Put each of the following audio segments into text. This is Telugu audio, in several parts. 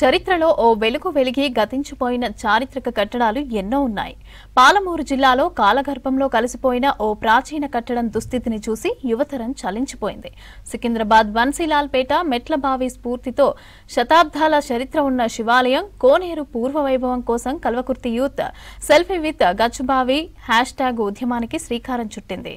చరిత్రలో ఓ వెలుగు వెలిగి గతించిపోయిన చారిత్రక కట్టడాలు ఎన్నో ఉన్నాయి. పాలమూరు జిల్లాలో కాలగర్భంలో కలిసిపోయిన ఓ ప్రాచీన కట్టడం దుస్థితిని చూసి యువతరం చలించిపోయింది. సికింద్రాబాద్ బన్సీలాల్పేట మెట్లబావి స్ఫూర్తితో శతాబ్దాల చరిత్ర ఉన్న శివాలయం కోనేరు పూర్వ వైభవం కోసం కల్వకుర్తి యూత్ సెల్ఫీ విత్ గచ్చుబావి #, ఉద్యమానికి శ్రీకారం చుట్టింది.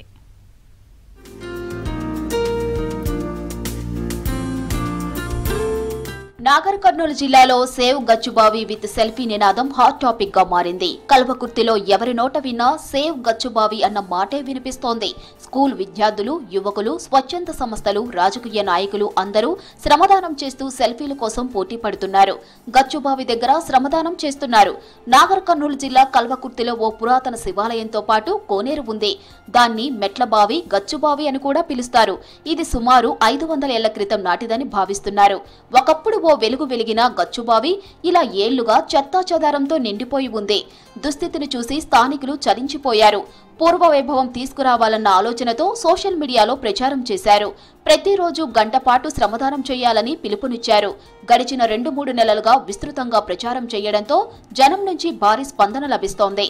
నాగర్ కర్నూలు జిల్లాలో సేవ్ గచ్చుబావి విత్ సెల్ఫీ నినాదం హాట్ టాపిక్ గా మారింది. కల్వకుర్తిలో ఎవరి నోట విన్నా సేవ్ గచ్చుబావి అన్న మాటే వినిపిస్తోంది. స్కూల్ విద్యార్థులు, యువకులు, స్వచ్ఛంద సంస్థలు, రాజకీయ నాయకులు అందరూ శ్రమదానం చేస్తూ సెల్ఫీల కోసం పోటీ పడుతున్నారు. గచ్చుబావి దగ్గర శ్రమదానం చేస్తున్నారు. నాగర్ కర్నూలు జిల్లా కల్వకుర్తిలో ఓ పురాతన శివాలయంతో పాటు కోనేరు ఉంది. దాన్ని మెట్లబావి, గచ్చుబావి అని కూడా పిలుస్తారు. ఇది సుమారు 500 ఏళ్ల క్రితం నాటిదని భావిస్తున్నారు. ఒకప్పుడు ఓ వెలుగు వెలిగిన గచ్చుబావి ఇలా ఏళ్లుగా చెత్తాచెదారంతో నిండిపోయి ఉంది. దుస్థితిని చూసి స్థానికులు చలించిపోయారు. పూర్వ వైభవం తీసుకురావాలన్న ఆలోచనతో సోషల్ మీడియాలో ప్రచారం చేశారు. ప్రతిరోజు గంటపాటు శ్రమదానం చేయాలని పిలుపునిచ్చారు. గడిచిన 2-3 నెలలుగా విస్తృతంగా ప్రచారం చేయడంతో జనం నుంచి భారీ స్పందన లభిస్తోంది.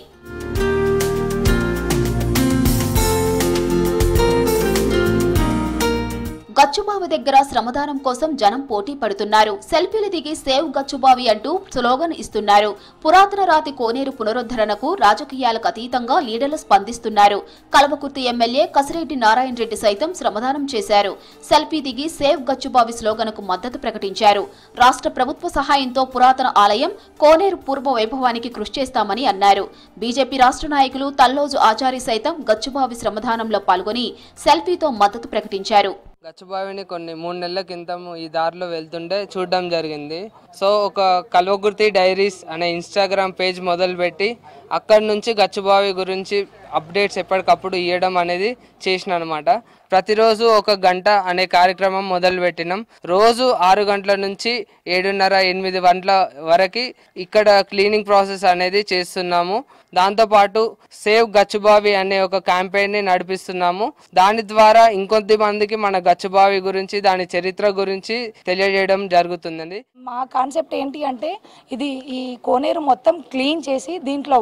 గచ్చుబావి దగ్గర శ్రమదానం కోసం జనం పోటీ పడుతున్నారు. సెల్ఫీలు దిగి సేవ్ గచ్చుబావి అంటూ స్లోగన్ ఇస్తున్నారు. పురాతన రాతి కోనేరు పునరుద్ధరణకు రాజకీయాలకు అతీతంగా లీడర్లు స్పందిస్తున్నారు. కల్వకుర్తి ఎమ్మెల్యే కసిరెడ్డి నారాయణ రెడ్డి సైతం శ్రమదానం చేశారు. సెల్ఫీ దిగి సేవ్ గచ్చుబావి స్లోగన్కు మద్దతు ప్రకటించారు. రాష్ట్ర ప్రభుత్వ సహాయంతో పురాతన ఆలయం కోనేరు పూర్వ వైభవానికి కృషి చేస్తామని అన్నారు. బీజేపీ రాష్ట్ర నాయకులు తల్లోజు ఆచారి సైతం గచ్చుబావి శ్రమదానంలో పాల్గొని సెల్ఫీతో మద్దతు ప్రకటించారు. గచ్చుబావిని కొన్ని 3 నెలల క్రితం ఈ దారిలో వెళ్తుంటే చూడడం జరిగింది. సో ఒక కల్వకుర్తి డైరీస్ అనే ఇన్స్టాగ్రామ్ పేజ్ మొదలుపెట్టి అక్కడి నుంచి గచ్చుబావి గురించి అప్డేట్స్ ఎప్పటికప్పుడు ఇవ్వడం అనేది చేసిన అనమాట. ప్రతిరోజు 1 గంట అనే కార్యక్రమం మొదలుపెట్టినాం. రోజు 6 గంటల నుంచి 7:30-8 గంటల వరకు ఇక్కడ క్లీనింగ్ ప్రాసెస్ అనేది చేస్తున్నాము. దాంతోపాటు సేవ్ గచ్చుబావి అనే ఒక క్యాంపెయిన్ని నడిపిస్తున్నాము. దాని ద్వారా ఇంకొద్ది మందికి మన గచ్చుబావి గురించి, దాని చరిత్ర గురించి తెలియజేయడం జరుగుతుందండి. మా కాన్సెప్ట్ ఏంటి అంటే, ఇది ఈ కోనేరు మొత్తం క్లీన్ చేసి దీంట్లో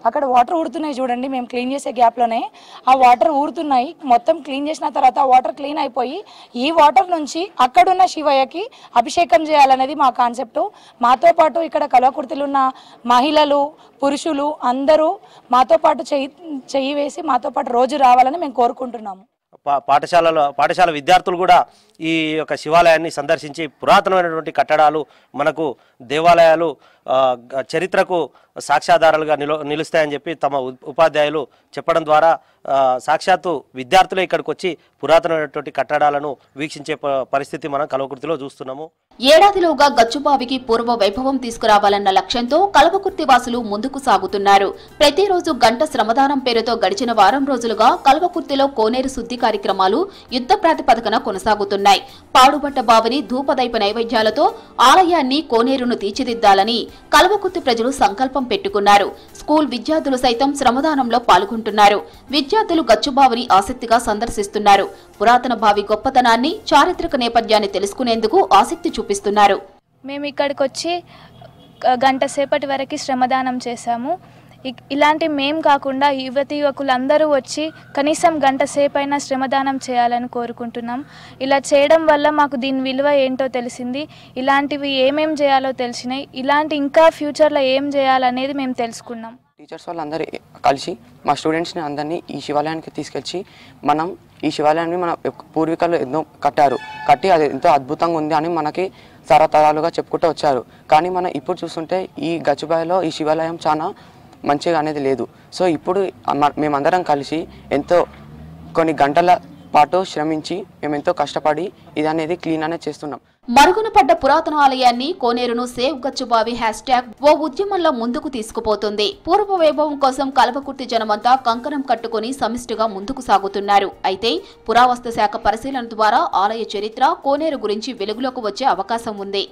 అక్కడ వాటర్ ఊరుతున్నాయి చూడండి. మేము క్లీన్ చేసే గ్యాప్లోనే ఆ వాటర్ ఊరుతున్నాయి. మొత్తం క్లీన్ చేసిన తర్వాత వాటర్ క్లీన్ అయిపోయి ఈ వాటర్ నుంచి అక్కడున్న శివయ్యకి అభిషేకం చేయాలనేది మా కాన్సెప్ట్. మాతో పాటు ఇక్కడ కల్వకుర్తిలో ఉన్న మహిళలు, పురుషులు అందరూ మాతో పాటు చెయ్యి వేసి మాతో పాటు రోజు రావాలని మేము కోరుకుంటున్నాము. పాఠశాల విద్యార్థులు కూడా ఈ యొక్క శివాలయాన్ని సందర్శించి పురాతనమైనటువంటి కట్టడాలు, మనకు దేవాలయాలు చరిత్రకు సాక్ష్యాధారాలుగా నిలుస్తాయని చెప్పి తమ ఉపాధ్యాయులు చెప్పడం ద్వారా సాక్షాత్తు విద్యార్థులే ఇక్కడికి వచ్చి పురాతనమైనటువంటి కట్టడాలను వీక్షించే పరిస్థితి మనం కల్వకుర్తిలో చూస్తున్నాము. ఏడాదిలోగా గచ్చుబావికి పూర్వ వైభవం తీసుకురావాలన్న లక్ష్యంతో కల్వకుర్తి వాసులు ముందుకు సాగుతున్నారు. ప్రతిరోజు గంట శ్రమదానం పేరుతో గడిచిన వారం రోజులుగా కల్వకుర్తిలో కోనేరు శుద్ధి కార్యక్రమాలు యుద్ధ ప్రాతిపదికన కొనసాగుతున్నాయి. పాడుబట్ట బావిని ధూపదైప నైవేద్యాలతో ఆలయాన్ని, కోనేరును తీర్చిదిద్దాలని కల్వకుర్తి ప్రజలు సంకల్పం పెట్టుకున్నారు. స్కూల్ విద్యార్థులు సైతం శ్రమదానంలో పాల్గొంటున్నారు. విద్యార్థులు గచ్చుబావిని ఆసక్తిగా సందర్శిస్తున్నారు. పురాతన బావి గొప్పతనాన్ని, చారిత్రక నేపథ్యాన్ని తెలుసుకునేందుకు ఆసక్తి చూపిస్తున్నారు. మేము ఇక్కడికి వచ్చి గంట సేపటి వరకు శ్రమదానం చేశాము. ఇలాంటి మేం కాకుండా యువకులందరూ వచ్చి కనీసం గంట సేపైనా శ్రమదానం చేయాలని కోరుకుంటున్నాం. ఇలా చేయడం వల్ల మాకు దీని విలువ ఏంటో తెలిసింది. ఇలాంటివి ఏమేం చేయాలో తెలిసినాయి. ఇలాంటి ఇంకా ఫ్యూచర్లో ఏం చేయాలనేది మేము తెలుసుకున్నాం. టీచర్స్ వాళ్ళందరూ కలిసి మా స్టూడెంట్స్ని అందరినీ ఈ శివాలయానికి తీసుకెళ్ళి మనం ఈ శివాలయాన్ని మన పూర్వీకులు ఎన్నో కట్టి అది ఎంతో అద్భుతంగా ఉంది అని మనకి తరతరాలుగా చెప్పుకుంటూ వచ్చారు. కానీ మనం ఇప్పుడు చూస్తుంటే ఈ గచ్చుబావిలో ఈ శివాలయం చాలా మంచిగా అనేది లేదు. సో ఇప్పుడు మేమందరం కలిసి కొన్ని గంటల పాటు శ్రమించి మేమెంతో కష్టపడి ఇది అనేది క్లీన్ అనేది చేస్తున్నాం. మరుగున పడ్డ పురాతన ఆలయాన్ని, కోనేరును సేవ్ గచ్చుబావి # ఓ ఉద్యమంలో ముందుకు తీసుకుపోతుంది. పూర్వ వైభవం కోసం కల్వకుర్తి జనమంతా కంకణం కట్టుకుని సమిష్టిగా ముందుకు సాగుతున్నారు. అయితే పురావస్తు శాఖ పరిశీలన ద్వారా ఆలయ చరిత్ర, కోనేరు గురించి వెలుగులోకి వచ్చే అవకాశం ఉంది.